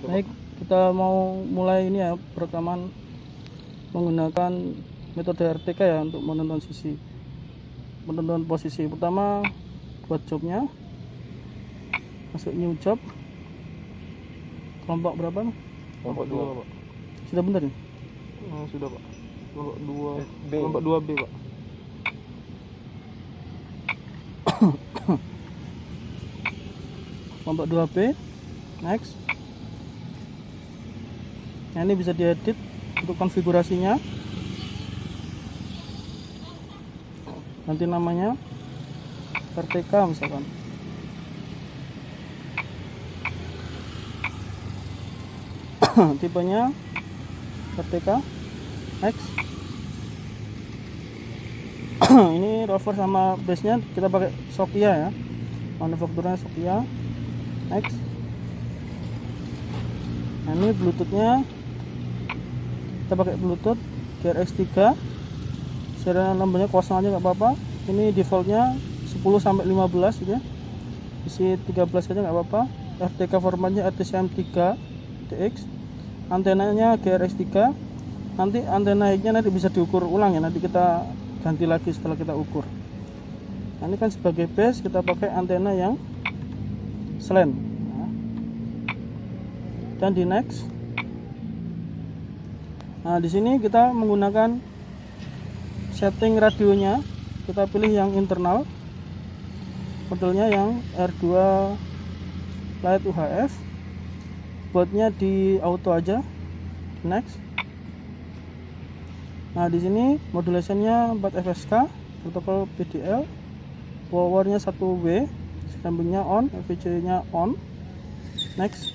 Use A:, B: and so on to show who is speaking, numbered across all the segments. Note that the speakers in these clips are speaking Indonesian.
A: Baik, kita mau mulai ini ya, perekaman menggunakan metode RTK ya untuk menentukan posisi. Pertama, buat jobnya, masuk new job, kelompok berapa nih?
B: Kelompok 2 Pak.
A: Sudah benar nih?
B: Sudah Pak. Kelompok 2
C: B.
B: Kelompok 2B Pak.
A: Kelompok 2B, next. Nah, ini bisa diedit untuk konfigurasinya. Nanti namanya RTK misalkan. Tipenya RTK, next. Ini rover sama base nya kita pakai Sokia ya, manufakturnya Sokia, next. Nah, ini bluetoothnya kita pakai bluetooth GRX3, serial nomornya kosong aja nggak apa-apa. Ini defaultnya 10-15 gitu ya, isi 13 aja nggak apa-apa. RTK formatnya RTCM3 TX, antenanya GRX3. Nanti antena nya nanti bisa diukur ulang ya, nanti kita ganti lagi setelah kita ukur. Nah, ini kan sebagai base kita pakai antena yang slant. Nah, dan di next. Nah, di sini kita menggunakan setting radionya, kita pilih yang internal, modelnya yang R2 Lite UHF, buatnya di auto aja, next. Nah, di sini modulationnya 4 FSK, protokol PDL, powernya 1W, scrambling-nya on, FVC-nya on, next.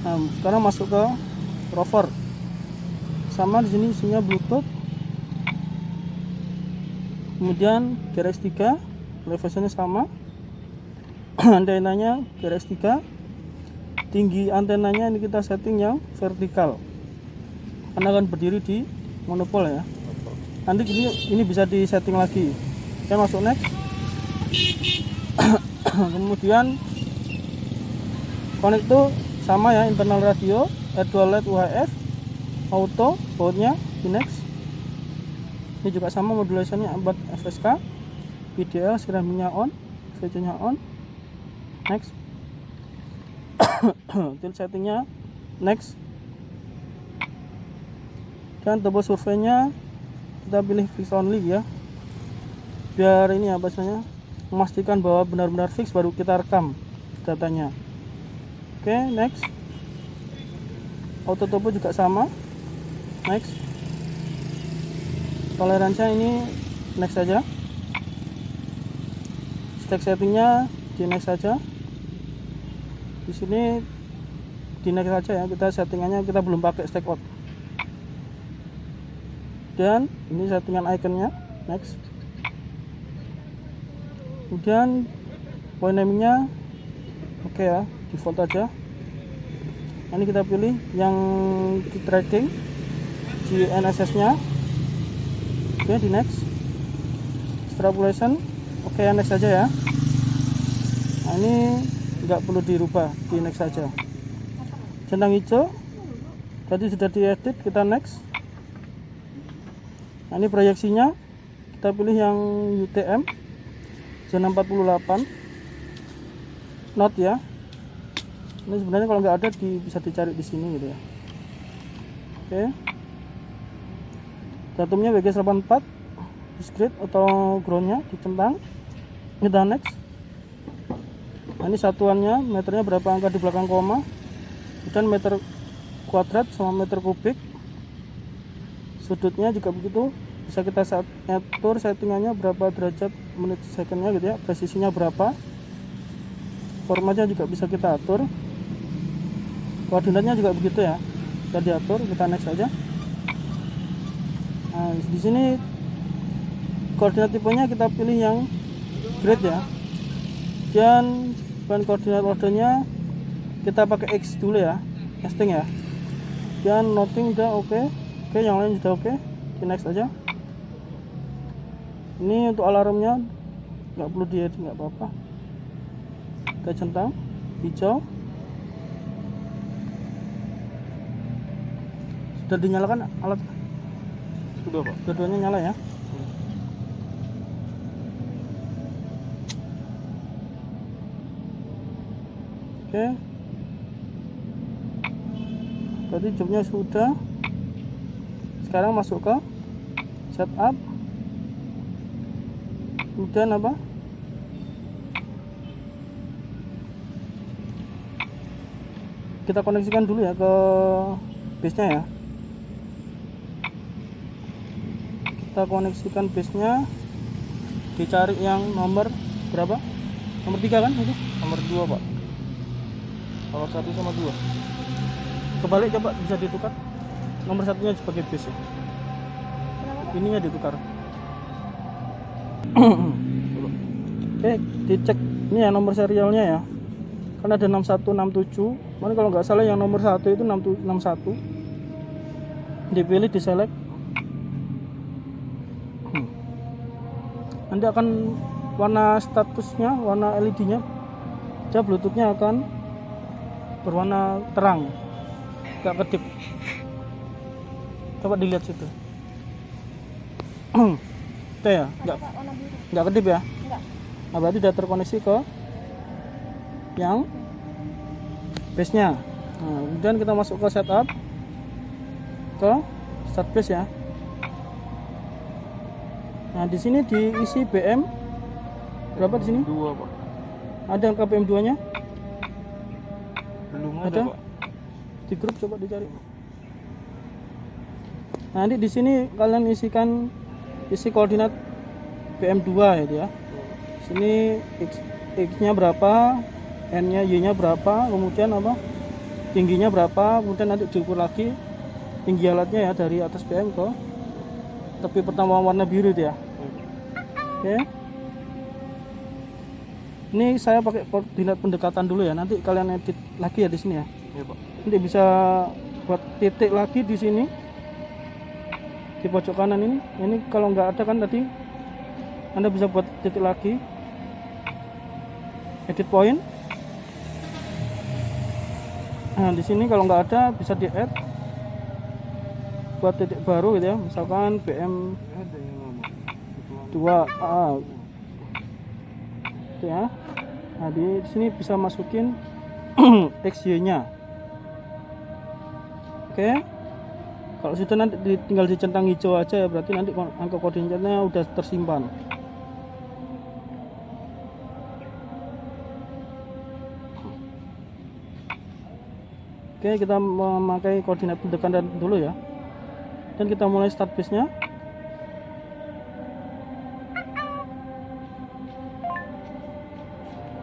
A: Nah, sekarang masuk ke rover. Sama di sini isinya Bluetooth. Kemudian GRX3, elevasinya sama. Antenanya GRX3. Tinggi antenanya ini kita setting yang vertikal. Karena akan berdiri di monopol ya. Nanti ini bisa di setting lagi. Oke, masuk next. Kemudian connect tuh sama ya, internal radio R2 Lite UHF, auto, bautnya di next. Ini juga sama modulationnya 4 FSK, PDL, scrambling-nya on, VC-nya on, next. Tilt settingnya next. Dan turbo survey-nya kita pilih fix only ya, biar ini apa istilahnya, memastikan bahwa benar-benar fix baru kita rekam datanya. Oke, next. Auto turbo juga sama, next. Toleransinya ini next saja. Stack settingnya di next saja. Di sini di next saja ya, kita settingannya kita belum pakai stack out. Dan ini settingan iconnya, next. Kemudian point naming-nya oke ya, default aja. Ini kita pilih yang di tracking GNSS nya, oke, di next. Extrapolation oke, next saja ya. Nah, ini nggak perlu dirubah, di next saja. Centang hijau tadi sudah diedit, kita next. Nah, ini proyeksinya kita pilih yang UTM zona 48 knot ya. Ini sebenarnya kalau nggak ada bisa dicari di sini gitu ya. Oke. Datumnya WG84, discrete atau groundnya dicentang. Kita next. Nah, ini satuannya meternya berapa angka di belakang koma, dan meter kuadrat sama meter kubik. Sudutnya juga begitu, bisa kita atur settingannya berapa derajat menit secondnya gitu ya, presisinya berapa. Formatnya juga bisa kita atur. Koordinatnya juga begitu ya, bisa diatur. Kita next aja. Nah, di sini koordinat tipenya kita pilih yang grid ya. Dan koordinat ordernya kita pakai X dulu ya, casting ya. Dan noting udah oke. Oke, yang lain sudah oke. Di next aja. Ini untuk alarmnya nggak perlu diedit, nggak apa-apa. Kita centang hijau, Sudah dinyalakan alat?
B: Sudah Pak.
A: Dua-duanya nyala ya. Oke. Tadi jobnya sudah. Sekarang masuk ke setup. Kemudian apa? Kita koneksikan dulu ya ke base-nya ya. Kita koneksikan base-nya. Dicari yang nomor berapa? Nomor 3 kan itu?
B: Nomor 2 Pak. Nomor 1 sama 2.
A: Kebalik coba, bisa ditukar. Nomor satunya sebagai base ya. Ininya ditukar. Oke, dicek ini ya nomor serialnya ya. Kan ada 6167. Mana kalau nggak salah yang nomor 1 itu 61. Dipilih, diselect. Nanti akan warna statusnya, warna LED-nya, dia Bluetooth-nya akan berwarna terang, nggak kedip. Coba dilihat situ. Itu ya, nggak kedip ya. Nah, berarti sudah terkoneksi ke yang base-nya. Nah, kemudian kita masuk ke setup, ke start base ya. Nah, di sini diisi BM berapa di sini?
B: 2 Pak.
A: Ada angka BM2-nya?
B: Belum
A: Ada?
B: ada Pak.
A: Di grup coba dicari. Nah, nanti di sini kalian isi koordinat BM2 ya dia. Sini X-nya berapa, N-nya, Y-nya berapa, kemudian apa? Tingginya berapa, kemudian nanti diukur lagi tinggi alatnya ya dari atas BM ke tepi pertama warna biru itu ya. Oke. Ini saya pakai koordinat pendekatan dulu ya. Nanti kalian edit lagi ya di sini ya.
B: Iya Pak.
A: Nanti bisa buat titik lagi di sini. Di pojok kanan ini. Ini kalau nggak ada kan tadi Anda bisa buat titik lagi. Edit point. Nah, di sini kalau nggak ada bisa di-add buat titik baru gitu ya. Misalkan BM
B: Ada yang ngomong.
A: 2A. Itu ya. Nah, di sini bisa masukin XY-nya. Oke. Kalau sudah nanti tinggal dicentang hijau aja ya, berarti nanti angka koordinatnya udah tersimpan. Oke, kita memakai koordinat pendekatan dulu ya. Dan kita mulai start base-nya.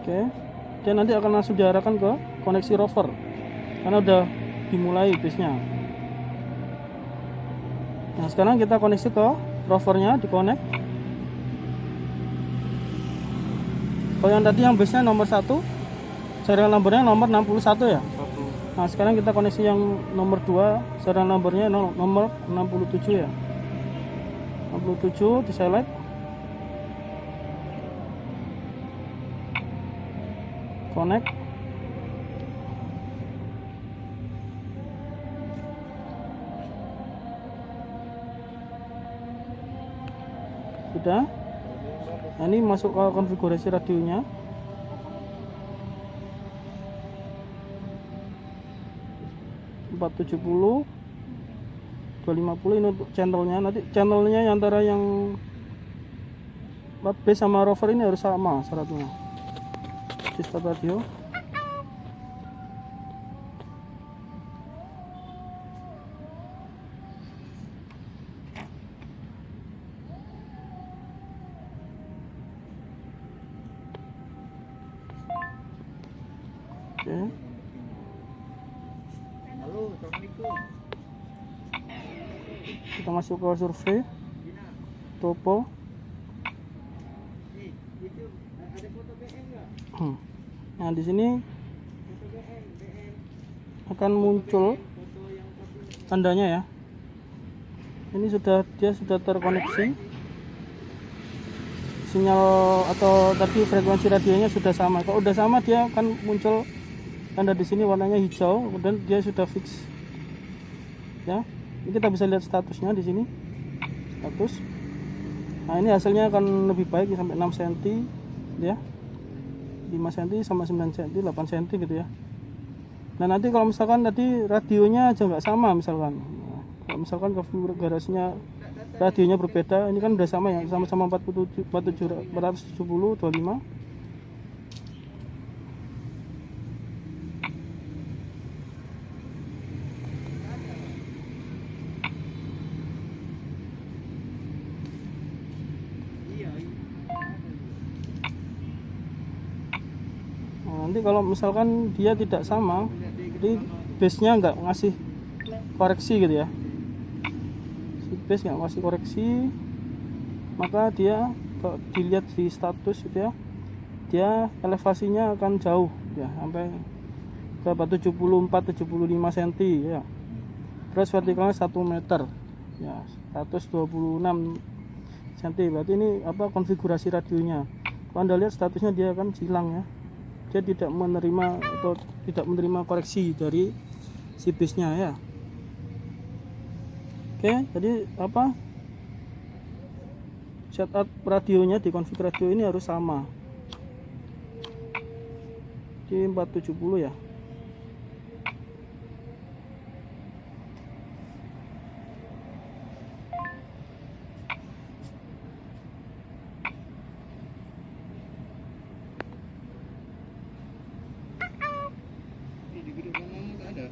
A: Oke, dan nanti akan langsung diarahkan ke koneksi rover karena udah dimulai base-nya. Nah, sekarang kita koneksi ke rovernya, dikonek. Kalau yang tadi yang base-nya nomor 1, serial numbernya nomor 61 ya.
B: 1.
A: Nah, sekarang kita koneksi yang nomor 2, serial numbernya nomor 67 ya. 67 diselect. Connect. Sudah. Nah, ini masuk ke konfigurasi radionya. (470, 250). Ini untuk channelnya. Nanti channelnya antara yang 4B sama rover ini harus sama syaratnya. Sistem radio. Oke.
C: Halo, assalamualaikum.
A: Kita masuk ke survei topo.
C: Itu ada foto BM nggak?
A: Nah, di sini
C: Foto BM.
A: akan muncul
C: Foto yang satu.
A: tandanya ya. Ini dia sudah terkoneksi. Sinyal atau tadi frekuensi radionya sudah sama. Kalau udah sama dia akan muncul tanda di sini warnanya hijau, kemudian dia sudah fix. Ya. Ini kita bisa lihat statusnya di sini. Status. Nah, ini hasilnya akan lebih baik sampai 6 cm ya. 5 cm sama 9 cm, 8 cm gitu ya. Nah, nanti kalau misalkan tadi radionya aja nggak sama misalkan. Nah, kalau misalkan konfigurasinya radionya berbeda, ini kan udah sama ya, sama-sama 470 25.
C: Iya.
A: Nah, nanti kalau misalkan dia tidak sama, jadi base-nya nggak ngasih koreksi gitu ya. Si base nggak ngasih koreksi, maka dia kalau dilihat di status gitu ya, dia elevasinya akan jauh ya, sampai berapa 74-75 cm ya. Terus vertikalnya 1 meter ya, 126 cm. Berarti ini apa, konfigurasi radionya. Kalau Anda lihat statusnya dia akan silang ya, dia tidak menerima atau tidak menerima koreksi dari si base-nya ya. Oke, jadi apa, setup radionya di konfig radio ini harus sama di 470 ya.
B: Ini di grup lama nggak ada.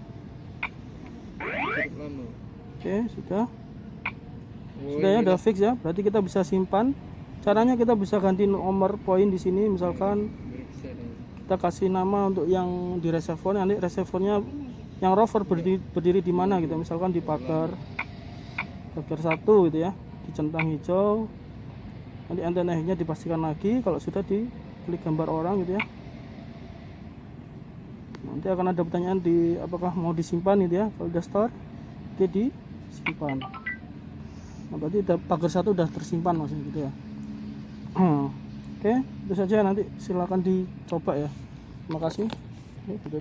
B: Grup lama.
A: Oke, sudah.
B: Oh,
A: Sudah ya,
B: ini
A: udah fix ya. Berarti kita bisa simpan. Caranya kita bisa ganti nomor poin di sini. Misalkan
B: bisa dong.
A: kita kasih nama untuk yang di reservoir, nanti reservoirnya yang rover berdiri di mana gitu. Misalkan di pagar 1 gitu ya, di centang hijau. Nanti antena-nya dipastikan lagi. Kalau sudah diklik gambar orang gitu ya. Nanti akan ada pertanyaan di apakah mau disimpan gitu ya. Kalau udah store, oke, disimpan. Nah, berarti pagar 1 udah tersimpan maksudnya gitu ya. Oke, itu saja, nanti silakan dicoba ya. Terima kasih. Oke, gitu.